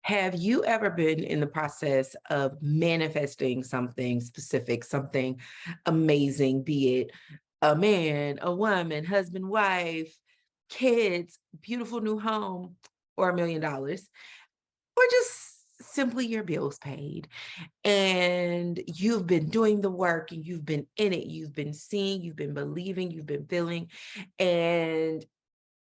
Have you ever been in the process of manifesting something specific, something amazing, be it a man, a woman, husband, wife, kids, beautiful new home, or $1 million, or just simply your bills paid? And you've been doing the work and you've been in it, you've been seeing, you've been believing, you've been feeling, and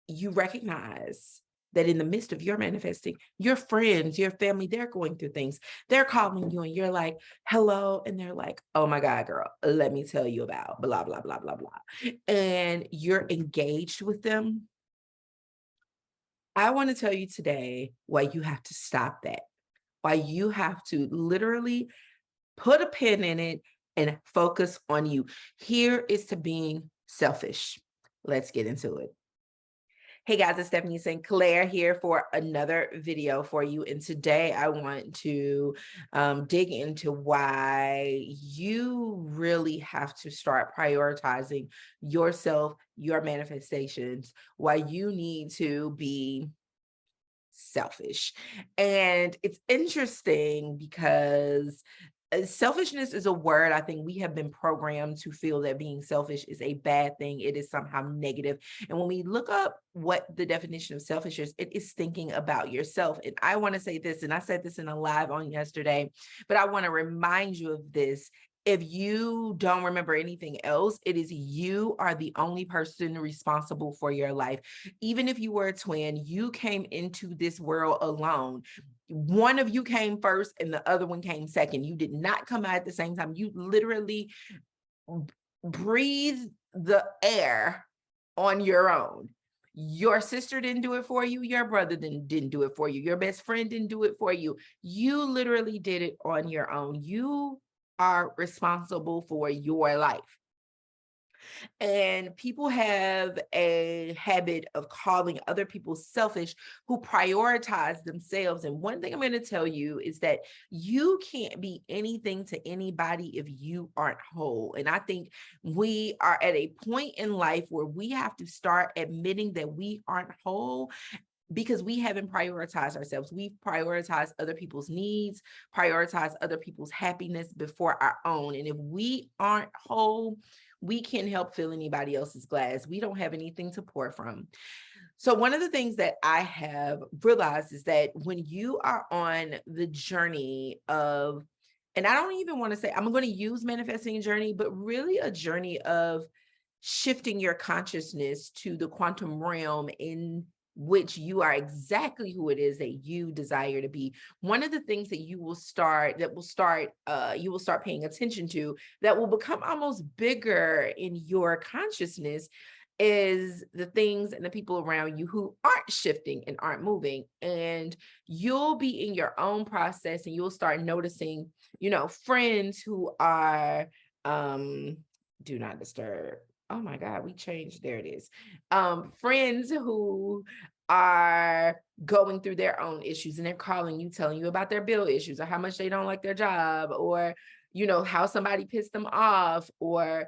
you recognize that in the midst of your manifesting, your friends, your family, they're going through things. They're calling you and you're like, hello. And they're like, oh my God, girl, let me tell you about blah, blah, blah, blah, blah. And you're engaged with them. I want to tell you today why you have to stop that, why you have to literally put a pin in it and focus on you. Here is to being selfish. Let's get into it. Hey guys, it's Stephanie St. Clair here for another video for you. And today I want to dig into why you really have to start prioritizing yourself, your manifestations, why you need to be selfish. And it's interesting because selfishness is a word I think we have been programmed to feel that being selfish is a bad thing. It is somehow negative. And when we look up what the definition of selfish is, it is thinking about yourself. And I want to say this, and I said this in a live on yesterday, but I want to remind you of this. If you don't remember anything else, it is you are the only person responsible for your life. Even if you were a twin, you came into this world alone. One of you came first and the other one came second. You did not come out at the same time. You literally breathed the air on your own. Your sister didn't do it for you. Your brother didn't do it for you. Your best friend didn't do it for you. You literally did it on your own. You are responsible for your life. And people have a habit of calling other people selfish who prioritize themselves. And one thing I'm going to tell you is that you can't be anything to anybody if you aren't whole. And I think we are at a point in life where we have to start admitting that we aren't whole because we haven't prioritized ourselves. We've prioritized other people's needs, prioritized other people's happiness before our own. And if we aren't whole, we can't help fill anybody else's glass. We don't have anything to pour from. So one of the things that I have realized is that when you are on the journey of, and I don't even want to say, I'm going to use manifesting journey, but really a journey of shifting your consciousness to the quantum realm in which you are exactly who it is that you desire to be. One of the things that you will start paying attention to that will become almost bigger in your consciousness is the things and the people around you who aren't shifting and aren't moving. And you'll be in your own process and you'll start noticing, friends who are, do not disturb. Oh my God, we changed. There it is. Friends who are going through their own issues and they're calling you, telling you about their bill issues or how much they don't like their job or, how somebody pissed them off, or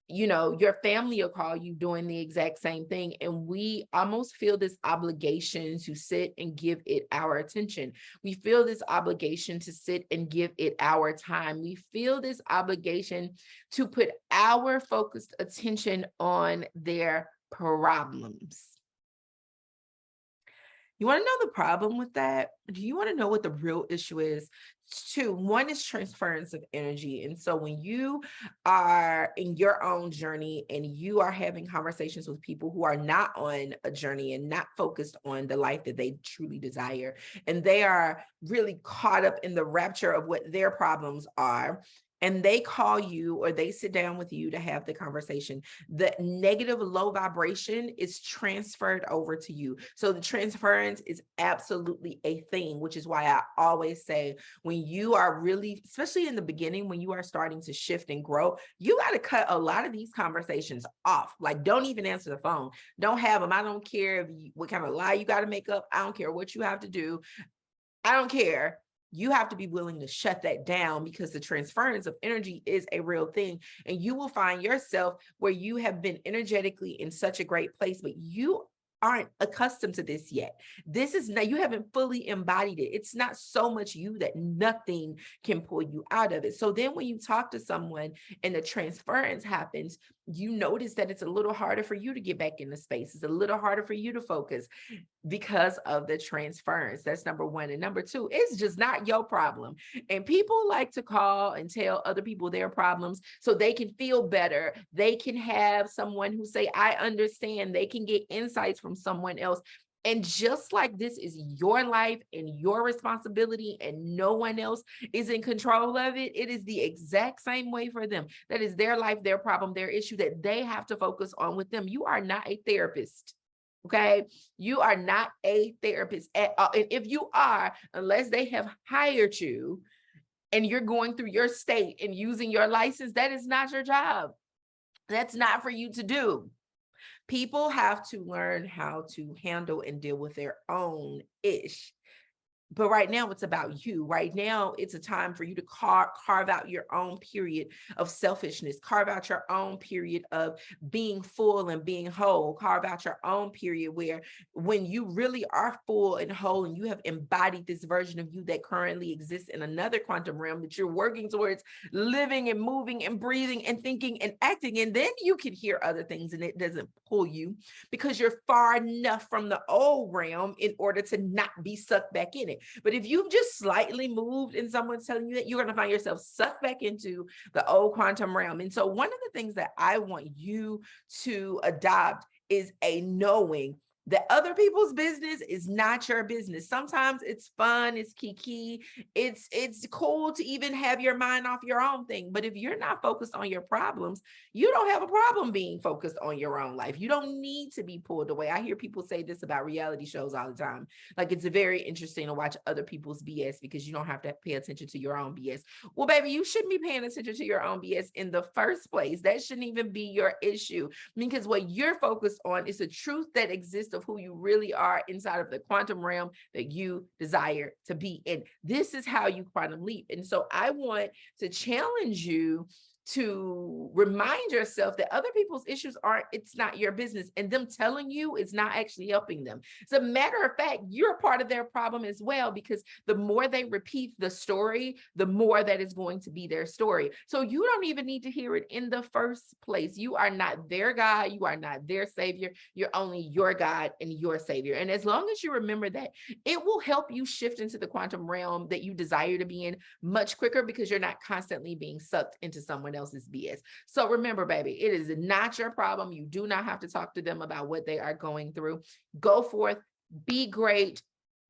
your family will call you doing the exact same thing. And we almost feel this obligation to sit and give it our attention. We feel this obligation to sit and give it our time. We feel this obligation to put our focused attention on their problems. You want to know the problem with that? Do you want to know what the real issue is? Two, one is transference of energy. And so when you are in your own journey and you are having conversations with people who are not on a journey and not focused on the life that they truly desire, and they are really caught up in the rapture of what their problems are, and they call you or they sit down with you to have the conversation, the negative low vibration is transferred over to you. So the transference is absolutely a thing, which is why I always say when you are really, especially in the beginning, when you are starting to shift and grow, you got to cut a lot of these conversations off. Like, don't even answer the phone. Don't have them. I don't care what kind of lie you got to make up. I don't care what you have to do. I don't care. You have to be willing to shut that down because the transference of energy is a real thing. And you will find yourself where you have been energetically in such a great place, but you aren't accustomed to this yet. This is not, you haven't fully embodied it. It's not so much you that nothing can pull you out of it. So then when you talk to someone and the transference happens, you notice that it's a little harder for you to get back in the space. It's a little harder for you to focus because of the transference. That's number one. And number two, it's just not your problem. And people like to call and tell other people their problems so they can feel better. They can have someone who say, I understand. They can get insights from someone else. And just like this is your life and your responsibility and no one else is in control of it, it is the exact same way for them. That is their life, their problem, their issue that they have to focus on with them. You are not a therapist. Okay. You are not a therapist at all. And if you are, unless they have hired you and you're going through your state and using your license, that is not your job. That's not for you to do. People have to learn how to handle and deal with their own ish. But right now it's about you. Right now it's a time for you to carve out your own period of selfishness, carve out your own period of being full and being whole, carve out your own period where when you really are full and whole and you have embodied this version of you that currently exists in another quantum realm that you're working towards living and moving and breathing and thinking and acting, and then you can hear other things and it doesn't pull you because you're far enough from the old realm in order to not be sucked back in it. But if you've just slightly moved and someone's telling you that, you're going to find yourself sucked back into the old quantum realm. And so one of the things that I want you to adopt is a knowing that other people's business is not your business. Sometimes it's fun, it's kiki, it's cool to even have your mind off your own thing. But if you're not focused on your problems, you don't have a problem being focused on your own life. You don't need to be pulled away. I hear people say this about reality shows all the time. Like, it's very interesting to watch other people's BS because you don't have to pay attention to your own BS. Well, baby, you shouldn't be paying attention to your own BS in the first place. That shouldn't even be your issue, because what you're focused on is the truth that exists of who you really are inside of the quantum realm that you desire to be in. This is how you quantum leap. And so I want to challenge you to remind yourself that other people's issues it's not your business, and them telling you it's not actually helping them. As a matter of fact, you're part of their problem as well, because the more they repeat the story, the more that is going to be their story. So you don't even need to hear it in the first place. You are not their God. You are not their savior. You're only your God and your savior. And as long as you remember that, it will help you shift into the quantum realm that you desire to be in much quicker, because you're not constantly being sucked into someone else's BS. So remember, baby, it is not your problem. You do not have to talk to them about what they are going through. Go forth, be great,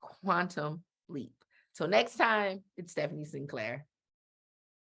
quantum leap. Till next time, it's Stephanie Sinclair.